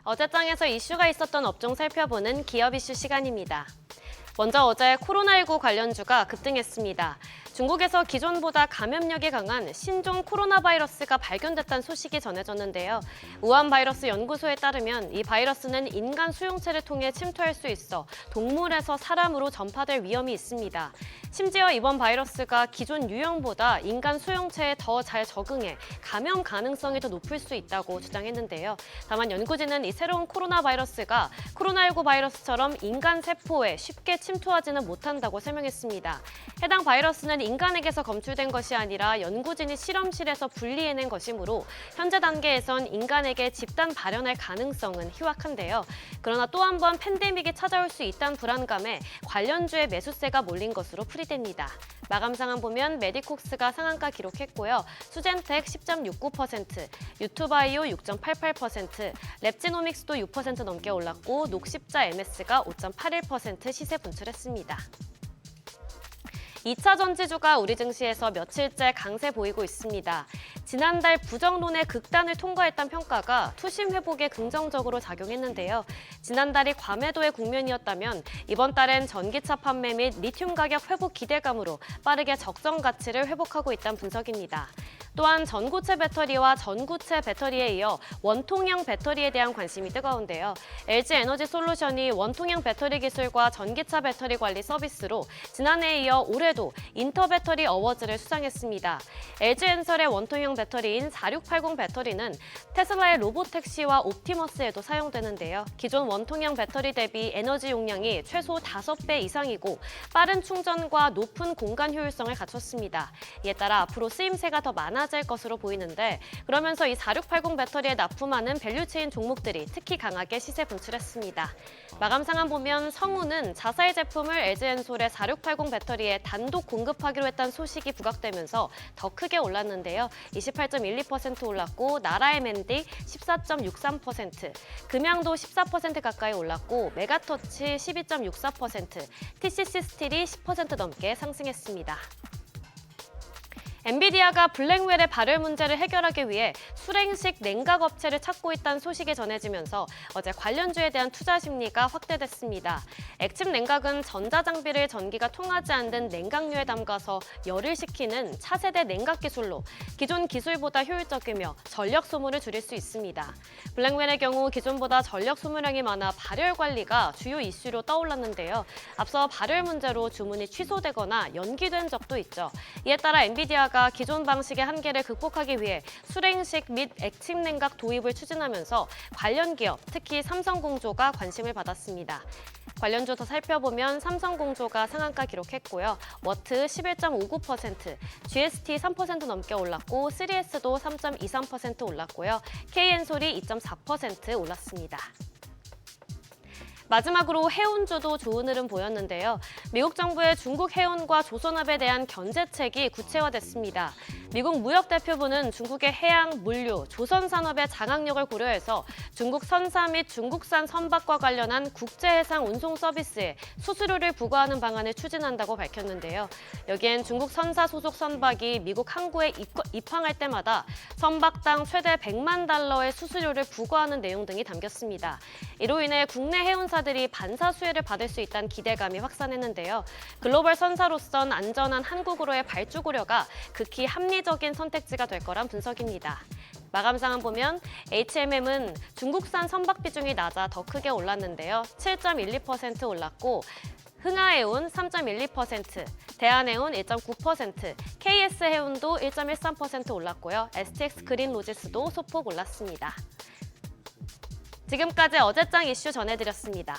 어제장에서 이슈가 있었던 업종 살펴보는 기업 이슈 시간입니다. 먼저 어제 코로나19 관련주가 급등했습니다. 중국에서 기존보다 감염력이 강한 신종 코로나 바이러스가 발견됐다는 소식이 전해졌는데요. 우한 바이러스 연구소에 따르면 이 바이러스는 인간 수용체를 통해 침투할 수 있어 동물에서 사람으로 전파될 위험이 있습니다. 심지어 이번 바이러스가 기존 유형보다 인간 수용체에 더 잘 적응해 감염 가능성이 더 높을 수 있다고 주장했는데요. 다만 연구진은 이 새로운 코로나 바이러스가 코로나19 바이러스처럼 인간 세포에 쉽게 침투하지는 못한다고 설명했습니다. 해당 바이러스는 인간에게서 검출된 것이 아니라 연구진이 실험실에서 분리해낸 것이므로 현재 단계에선 인간에게 집단 발현할 가능성은 희박한데요. 그러나 또 한 번 팬데믹이 찾아올 수 있다는 불안감에 관련주의 매수세가 몰린 것으로 풀이됩니다. 마감 상황 보면 메디콕스가 상한가 기록했고요. 수젠텍 10.69%, 유투바이오 6.88%, 랩지노믹스도 6% 넘게 올랐고 녹십자 MS가 5.81% 시세 분출했습니다. 2차 전지주가 우리 증시에서 며칠째 강세 보이고 있습니다. 지난달 부정론의 극단을 통과했다는 평가가 투심 회복에 긍정적으로 작용했는데요. 지난달이 과매도의 국면이었다면 이번 달엔 전기차 판매 및 리튬 가격 회복 기대감으로 빠르게 적정 가치를 회복하고 있다는 분석입니다. 또한 전고체 배터리와 전구체 배터리에 이어 원통형 배터리에 대한 관심이 뜨거운데요. LG에너지솔루션이 원통형 배터리 기술과 전기차 배터리 관리 서비스로 지난해에 이어 올해도 인터배터리 어워즈를 수상했습니다. LG엔설의 원통형 배터리인 4680 배터리는 테슬라의 로보택시와 옵티머스에도 사용되는데요. 기존 원통형 배터리 대비 에너지 용량이 최소 5배 이상이고 빠른 충전과 높은 공간 효율성을 갖췄습니다. 이에 따라 앞으로 쓰임새가 더 많아질 것으로 보이는데 그러면서 이 4680 배터리에 납품하는 밸류체인 종목들이 특히 강하게 시세 분출했습니다. 마감 상황 보면 성우는 자사의 제품을 LG엔솔의 4680 배터리에 단독 공급하기로 했다는 소식이 부각되면서 더 크게 올랐는데요. 28.12% 올랐고 나라MND 14.63%, 금양도 14% 가까이 올랐고 메가터치 12.64%, TCC 스틸이 10% 넘게 상승했습니다. 엔비디아가 블랙웰의 발열 문제를 해결하기 위해 수랭식 냉각 업체를 찾고 있다는 소식이 전해지면서 어제 관련주에 대한 투자 심리가 확대됐습니다. 액침 냉각은 전자장비를 전기가 통하지 않는 냉각류에 담가서 열을 식히는 차세대 냉각 기술로 기존 기술보다 효율적이며 전력 소모를 줄일 수 있습니다. 블랙웰의 경우 기존보다 전력 소모량이 많아 발열 관리가 주요 이슈로 떠올랐는데요. 앞서 발열 문제로 주문이 취소되거나 연기된 적도 있죠. 이에 따라 엔비디아가 기존 방식의 한계를 극복하기 위해 수랭식 및 액침 냉각 도입을 추진하면서 관련 기업, 특히 삼성공조가 관심을 받았습니다. 관련주 더 살펴보면 삼성공조가 상한가 기록했고요. 워트 11.59%, GST 3% 넘게 올랐고 3S도 3.23% 올랐고요. KN솔이 2.4% 올랐습니다. 마지막으로 해운주도 좋은 흐름 보였는데요. 미국 정부의 중국 해운과 조선업에 대한 견제책이 구체화됐습니다. 미국 무역대표부는 중국의 해양, 물류, 조선산업의 장악력을 고려해서 중국 선사 및 중국산 선박과 관련한 국제해상 운송 서비스에 수수료를 부과하는 방안을 추진한다고 밝혔는데요. 여기엔 중국 선사 소속 선박이 미국 항구에 입항할 때마다 선박당 최대 100만 달러의 수수료를 부과하는 내용 등이 담겼습니다. 이로 인해 국내 해운사들이 반사수혜를 받을 수 있다는 기대감이 확산했는데요. 글로벌 선사로선 안전한 한국으로의 발주 고려가 극히 합리적인 선택지가 될 거란 분석입니다. 마감 상황 보면 HMM은 중국산 선박 비중이 낮아 더 크게 올랐는데요. 7.12% 올랐고 흥하해운 3.12%, 대한해운 1.9%, KS해운도 1.13% 올랐고요. STX 그린로지스도 소폭 올랐습니다. 지금까지 어제장 이슈 전해드렸습니다.